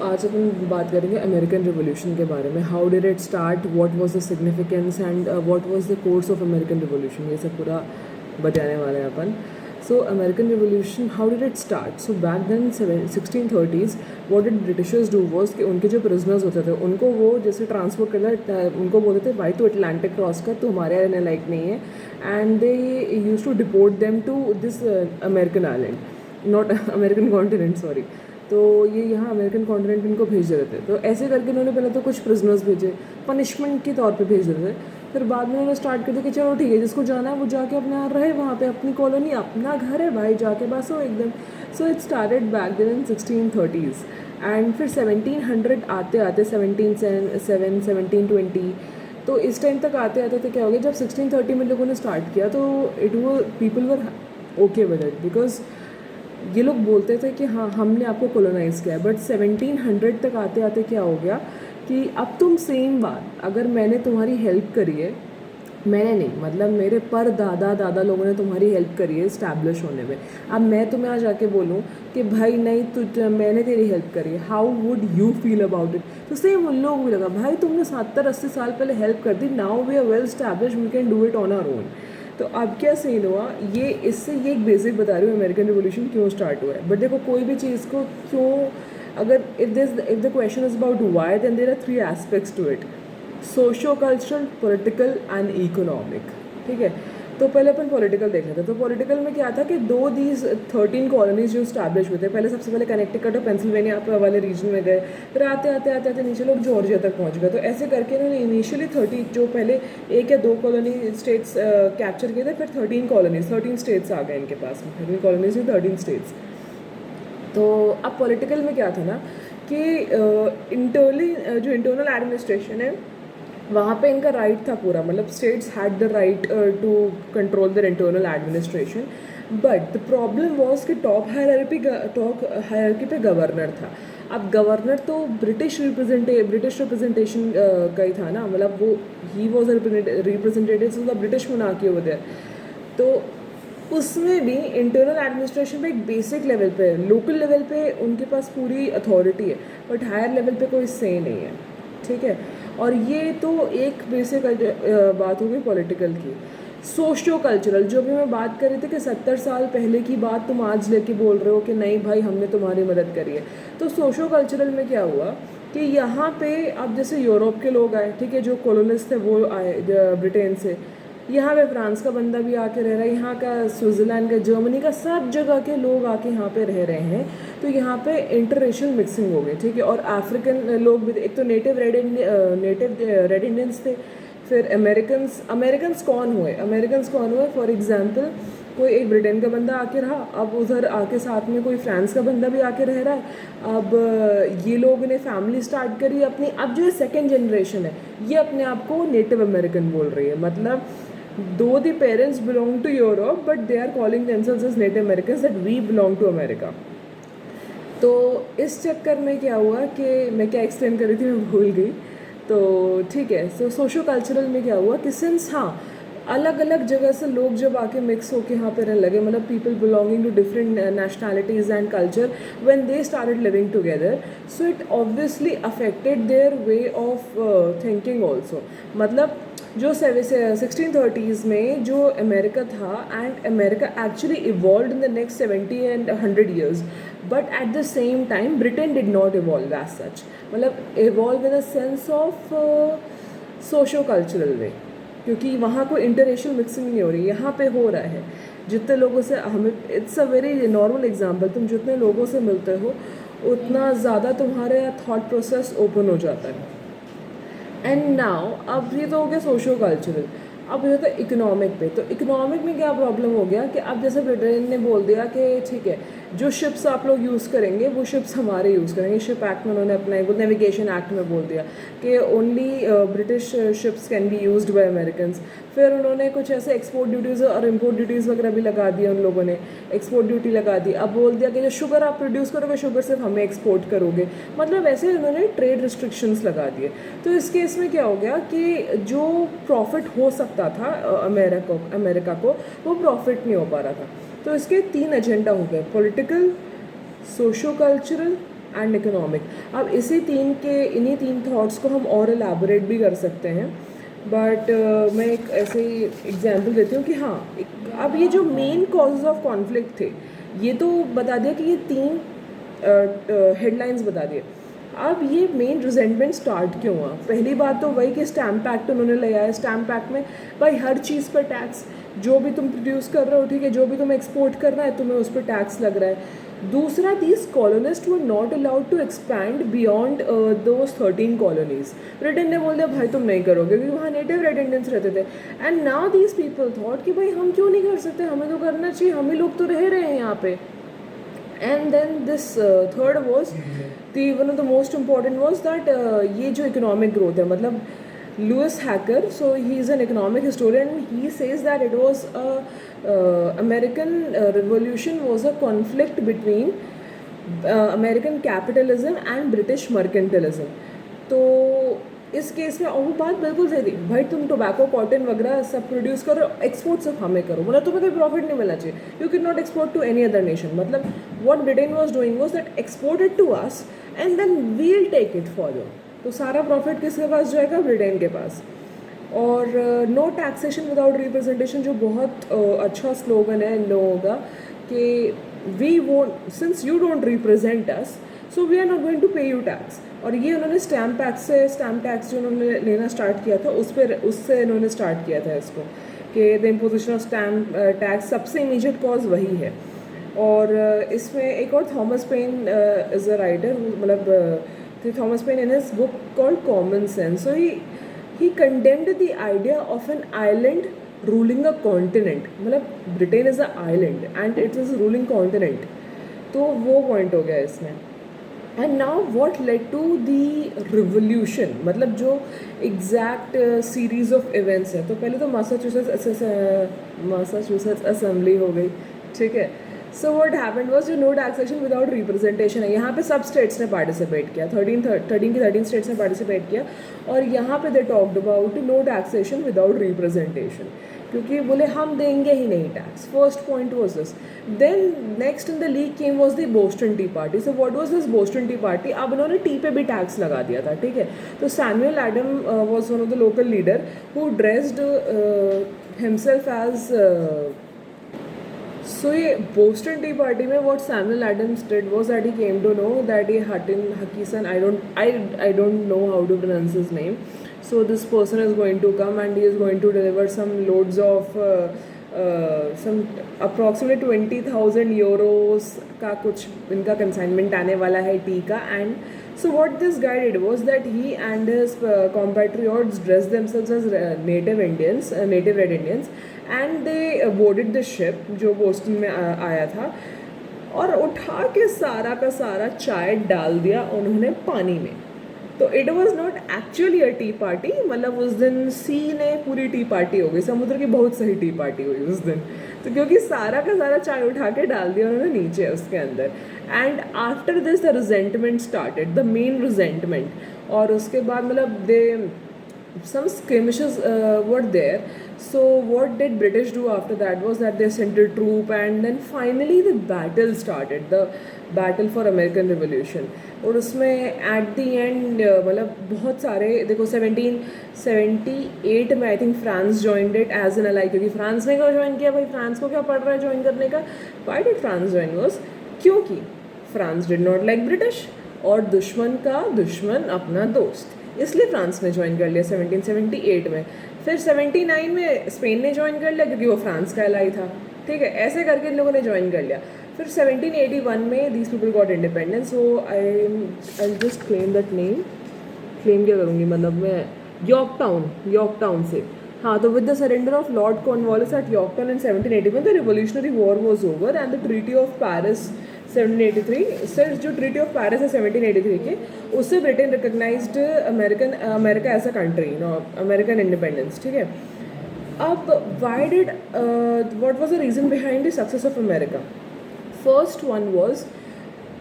आज अपन बात करेंगे अमेरिकन रिवॉल्यूशन के बारे में। How did it start, what was the significance and what was the course of American revolution, ये सब पूरा बताने वाले हैं अपन। So American revolution, how did it start? So back then 1630s what did Britishers do was कि उनके जो प्रिजनर्स होते थे उनको वो जैसे ट्रांसपोर्ट करना, उनको बोलते थे भाई तो अटलांटिक क्रॉस कर, तो हमारे रहने लायक नहीं है, and they use to deport them to this American island, not American continent, sorry. तो ये यहाँ अमेरिकन कॉन्टिनेंट इनको भेज रहे थे। तो ऐसे करके उन्होंने पहले तो कुछ प्रिजनर्स भेजे, पनिशमेंट के तौर पे भेज रहे थे। फिर बाद में उन्होंने स्टार्ट कर दिया कि चलो ठीक है, जिसको जाना है वो जाके अपने यहाँ रहे, वहाँ पे अपनी कॉलोनी, अपना घर है भाई, जाके बस हो एकदम। So it started back then in 1630s and फिर 1700 आते आते 1707 1720, तो इस टाइम तक आते आते तो क्या हो गया, जब 1630 में लोगों ने स्टार्ट किया तो इट वो people were okay with it, because ये लोग बोलते थे कि हाँ हमने आपको कॉलोनाइज़ किया है। बट 1700 तक आते आते क्या हो गया कि अब तुम सेम बात, अगर मैंने तुम्हारी हेल्प करी है, मैंने नहीं मतलब मेरे पर दादा दादा लोगों ने तुम्हारी हेल्प करी है इस्टेब्लिश होने में, अब मैं तुम्हें आज आके बोलूँ कि भाई नहीं मैंने तेरी हेल्प करी है, how would you feel about it? तो सेम उन लोगों को भी लगा भाई तुमने 70-80 साल पहले हेल्प कर दी, now we are well establish, we can do it on our own. तो अब क्या सीन हुआ, ये इससे ये एक बेसिक बता रही हूँ अमेरिकन रिवॉल्यूशन क्यों स्टार्ट हुआ है। बट देखो कोई भी चीज़ को क्यों, अगर if the question is about why, then there are 3 aspects to it: socio cultural, political and economic. ठीक है, तो पहले अपन पॉलिटिकल देख लेते हैं। तो पॉलिटिकल में क्या था कि 13 कॉलोनीज जो स्टैब्लिश हुए थे, पहले सबसे पहले कनेक्टिकट और पेंसिल्वेनिया वाले रीजन में गए, फिर आते आते आते आते नीचे लोग जॉर्जिया तक पहुंच गए। तो ऐसे करके इन्होंने इनिशियली 30 जो पहले 1 या 2 कॉलोनी स्टेट्स कैप्चर किए थे, फिर 13 स्टेट्स आ गए इनके पास में, 13 कॉलोनीज में 13 स्टेट्स। तो अब पॉलिटिकल में क्या था ना कि इंटरनली जो इंटरनल एडमिनिस्ट्रेशन है वहाँ पे इनका राइट था पूरा, मतलब states had the right to control their internal administration. But the problem was कि टॉप हायरार्की पे गवर्नर था। अब गवर्नर तो ब्रिटिश रिप्रेजेंटेशन का ही था ना, मतलब वो ही was representative of the British monarchy over there. तो उसमें भी इंटरनल एडमिनिस्ट्रेशन पे एक बेसिक लेवल पे, लोकल लेवल पे उनके पास पूरी अथॉरिटी है, बट हायर लेवल पे कोई से नहीं है। ठीक है, और ये तो एक बेसिक बात हो गई पॉलिटिकल की। सोशियो कल्चरल, जो भी मैं बात कर रही थी कि 70 साल पहले की बात तुम आज लेके बोल रहे हो कि नहीं भाई हमने तुम्हारी मदद करी है, तो सोशियो कल्चरल में क्या हुआ कि यहाँ पे अब जैसे यूरोप के लोग आए, ठीक है, जो कॉलोनिस्ट थे वो आए ब्रिटेन से, यहाँ पे फ्रांस का बंदा भी आके रह रहा है, यहाँ का स्विट्ज़रलैंड का, जर्मनी का, सब जगह के लोग आके यहाँ पे रह रहे हैं। तो यहाँ पे इंटररेशियल मिक्सिंग हो गई। ठीक है, और अफ्रीकन लोग भी, एक तो नेटिव रेड इंडियंस थे, फिर अमेरिकन्स कौन हुए, फॉर एग्जांपल कोई एक ब्रिटेन का बंदा आके रहा, अब उधर आके साथ में कोई फ्रांस का बंदा भी आके रह रहा है। अब ये लोग ने फैमिली स्टार्ट करी अपनी, अब जो सेकेंड जनरेशन है ये अपने आप को नेटिव अमेरिकन बोल रही है, मतलब though the parents belong to Europe but they are calling themselves as Native Americans, that we belong to America। तो इस चक्कर में क्या हुआ कि मैं क्या एक्सप्लेन कर रही थी मैं भूल गई। तो ठीक है, सो सोशो कल्चरल में क्या हुआ कि सिंस हाँ अलग अलग जगह से लोग जब आके मिक्स होके यहाँ पे रहने लगे, मतलब people belonging to different nationalities and culture, when they started living together, so it obviously affected their way of thinking also. मतलब जो 1630s में जो अमेरिका था, and America actually evolve in the next 70 and 100 years, but at the same time Britain did not evolve as such, मतलब evolve in a sense of socio cultural way, क्योंकि वहाँ कोई इंटररेशियल mixing नहीं हो रही, यहाँ पे हो रहा है। जितने लोगों से हमें, it's a very normal example, तुम जितने लोगों से मिलते हो उतना ज़्यादा तुम्हारे थॉट प्रोसेस ओपन हो जाता है। एंड नाउ अब ये तो हो गया सोशो कल्चरल, अब ये होता है इकोनॉमिक पे। तो इकोनॉमिक में क्या प्रॉब्लम हो गया कि अब जैसे ब्रिटेन ने बोल दिया कि ठीक है जो शिप्स आप लोग यूज़ करेंगे वो शिप्स हमारे यूज़ करेंगे। शिप एक्ट में उन्होंने अपना वो नेविगेशन एक्ट में बोल दिया कि only British ships can be used by Americans. फिर उन्होंने कुछ ऐसे एक्सपोर्ट ड्यूटीज़ और इम्पोर्ट ड्यूटीज़ वगैरह भी लगा दिया, उन लोगों ने एक्सपोर्ट ड्यूटी लगा दी। अब बोल दिया कि जो शुगर आप प्रोड्यूस करोगे शुगर सिर्फ हमें एक्सपोर्ट करोगे, मतलब ऐसे उन्होंने ट्रेड रिस्ट्रिक्शंस लगा दिए। तो इस केस में क्या हो गया कि जो प्रॉफिट हो सकता था अमेरिका को वो प्रॉफिट नहीं हो पा रहा था। तो इसके 3 एजेंडा हो गए: political, socio cultural and economic. अब इन्हीं तीन थॉट्स को हम और एलैबोरेट भी कर सकते हैं, बट मैं एक ऐसे एग्जांपल देती हूँ कि हाँ, अब ये जो मेन कॉजेज ऑफ कॉन्फ्लिक्ट थे ये तो बता दिया कि ये तीन हेडलाइंस बता दिए. अब ये मेन रिजेंटमेंट स्टार्ट क्यों हुआ? पहली बात तो वही कि स्टैम्प एक्ट उन्होंने ले आया. स्टैम्प एक्ट में भाई हर चीज़ पर टैक्स, जो भी तुम प्रोड्यूस कर रहे हो, ठीक है, जो भी तुम एक्सपोर्ट कर रहा है तुम्हें उस पर टैक्स लग रहा है. दूसरा, these colonist were not allowed to expand beyond those 13 colonies. Britain ने बोल दिया भाई तुम नहीं करोगे, क्योंकि वहाँ नेटिव रेड इंडियंस रहते थे. And now these people thought कि भाई हम क्यों नहीं कर सकते, हमें तो करना चाहिए, हम ही लोग तो रह रहे हैं यहाँ पे. And then this third was the one of the most important was that ये जो इकोनॉमिक ग्रोथ है, मतलब Louis Hacker, so he is an economic historian. He says that it was American Revolution was a conflict between American capitalism and British mercantilism. तो इस case में और वो बात बिल्कुल सही थी. भाई तुम टोबैको, कॉटन वगैरह सब प्रोड्यूस करो, एक्सपोर्ट सब हमें करो, मतलब तुम्हें कोई प्रॉफिट नहीं मिलना चाहिए. You can not export to any other nation. मतलब what Britain was doing was that exported to us and then we'll take it for you. तो सारा प्रॉफिट किसके पास जाएगा? ब्रिटेन के पास. और नो टैक्सेशन विदाउट रिप्रेजेंटेशन, जो बहुत अच्छा स्लोगन है इन लोगों का कि we won't, since you don't represent us, so we are not going to pay you tax. और ये उन्होंने स्टैम्प टैक्स जो उन्होंने लेना स्टार्ट किया था उससे इन्होंने स्टार्ट किया था इसको, कि the imposition of stamp tax सबसे इमीडिएट कॉज वही है. और इसमें एक और Thomas pen is a writer, मतलब Thomas Paine in his book called Common Sense. So he condemned the idea of an island ruling a continent. मतलब Britain is a island and it is ruling continent. तो वो point हो गया इसमें. And now what led to the revolution, मतलब जो exact series of events है. तो पहले तो मासाचुसेट्स असेंबली हो गई, ठीक है. सो व्हाट हैपेंड वाज जो नो टैक्सेशन विदाउट रिप्रेजेंटेशन है, यहाँ पे सब स्टेट्स ने पार्टिसिपेट किया. 13 स्टेट्स ने पार्टिसिपेट किया. और यहाँ पे they talked about no taxation without representation, क्योंकि बोले हम देंगे ही नहीं tax. First point was this. Then next in the league came was the Boston tea party. So what was this Boston tea party? अब उन्होंने टी पे भी टैक्स लगा दिया था, ठीक है. तो Samuel Adam was one of the local leader who dressed himself as. So ये बोस्टन टी पार्टी में what Samuel Adams did was that he came to know that ये Hutchinson, I don't know how to pronounce his name. So this person is going to come and he is going to deliver some loads of some approximately 20,000 euros का कुछ इनका consignment आने वाला है T का. And so what this guy did was that he and his compatriots dressed themselves as native red Indians, and they boarded the ship जो Boston में आया था, और उठा के सारा का सारा चाय डाल दिया उन्होंने पानी में. तो it was not actually a T party. मतलब उस दिन सी ने पूरी टी पार्टी हो गई, समुद्र की बहुत सही टी पार्टी हुई उस दिन. तो क्योंकि सारा का सारा चाय उठा के डाल दिया उन्होंने नीचे उसके अंदर. And after this the resentment started, the main resentment. और उसके बाद मतलब दे some skirmishes were there. So what did British do after that was that they sent a troop, and then finally the battle started, the battle for American Revolution. और उसमें at the end मतलब बहुत सारे, देखो 1778 में I think France joined it as an ally, क्योंकि France ने क्यों ज्वाइन किया भाई? फ्रांस को क्या पड़ रहा है ज्वाइन करने का? Why did France join was क्योंकि France did not like British, और दुश्मन का दुश्मन अपना दोस्त, इसलिए फ्रांस ने ज्वाइन कर लिया 1778 में. फिर 79 में स्पेन ने ज्वाइन कर लिया क्योंकि वो फ्रांस का एलाई था, ठीक है. ऐसे करके इन लोगों ने ज्वाइन कर लिया. फिर 1781 में these people got independence. So I just claim that name. Claim क्या करूँगी, मतलब मैं यॉर्कटाउन से. हाँ, तो with the surrender of Lord Cornwallis at Yorktown in 1781 the revolutionary war was over and the treaty of Paris 1783. Sir जो treaty of Paris है 1783 के, उससे Britain recognised America as a country, no American independence, ठीक है. अब what was the reason behind the success of America? First one was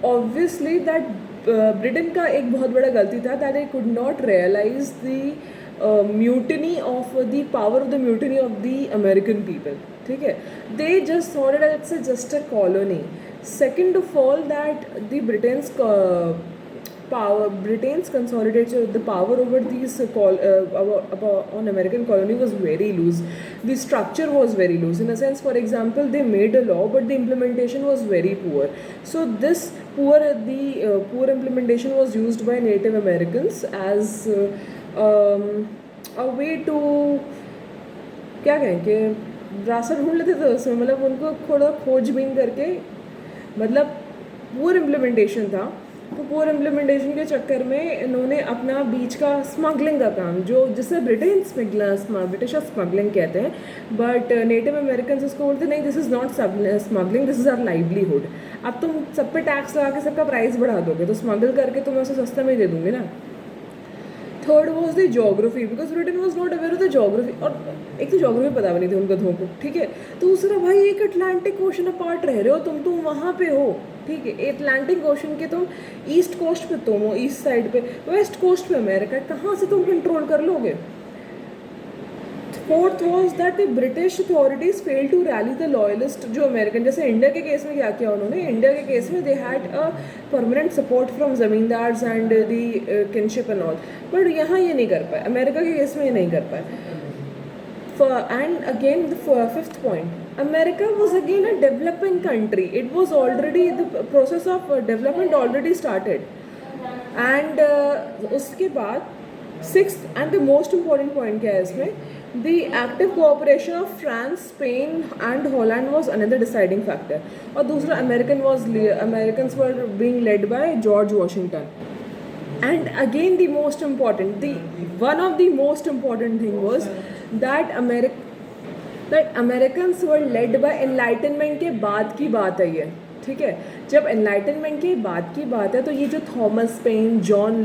obviously that Britain का एक बहुत बड़ा गलती था that they could not realise the mutiny of the power of the mutiny of the American people, ठीक है. They just thought it it's just a colony. Second of all, that the Britain's consolidated the power over these on American colony was very loose. The structure was very loose. In a sense, for example, they made a law, but the implementation was very poor. So this poor implementation was used by Native Americans as a way to क्या कहें कि रास्ता ढूंढ लेते थे उसमें, मतलब उनको थोड़ा खोजबीन करके, मतलब पुअर इम्प्लीमेंटेशन था। तो पुअर इम्प्लीमेंटेशन के चक्कर में इन्होंने अपना बीच का स्मगलिंग का काम, जो जिसे ब्रिटिश स्मगलिंग कहते हैं, बट नेटिव अमेरिकन इसको बोलते नहीं, this is not smuggling, this is our livelihood. अब तुम सब पे टैक्स लगा के सबका प्राइस बढ़ा दोगे तो स्मगल करके तो मैं उसे सस्ता में दे दूँगी ना। Third was the geography, because Britain was not aware of the geography, और एक तो जोग्राफी पता भी नहीं थी उनको, को ठीक है। तो दूसरा, भाई एक अटलांटिक ओशन अपार्ट रह रहे हो तुम वहाँ पे हो, ठीक है, अटलांटिक ओशन के तुम ईस्ट कोस्ट पे, तुम हो ईस्ट साइड पे, वेस्ट कोस्ट पे अमेरिका, कहाँ से तुम कंट्रोल कर लोगे। Fourth was that the British authorities fail to rally the loyalist, जो अमेरिकन, जैसे इंडिया के केस में क्या किया उन्होंने, इंडिया के केस में they had a permanent support from zamindars and the kinship and all, but यहाँ ये नहीं कर पाए, अमेरिका के केस में ये नहीं कर पाए। And again, the fifth point, America was again a developing country. It was already, the process of development already started. And उसके बाद sixth and the most important point क्या है इसमें, the active cooperation of France, Spain and Holland was another deciding factor. और दूसरा, Americans were being led by George Washington. And again, one of the most important thing was that Americans were led by Enlightenment के बाद की बात है ये, ठीक है। जब Enlightenment के बाद की बात है तो ये जो थॉमस पेन, जॉन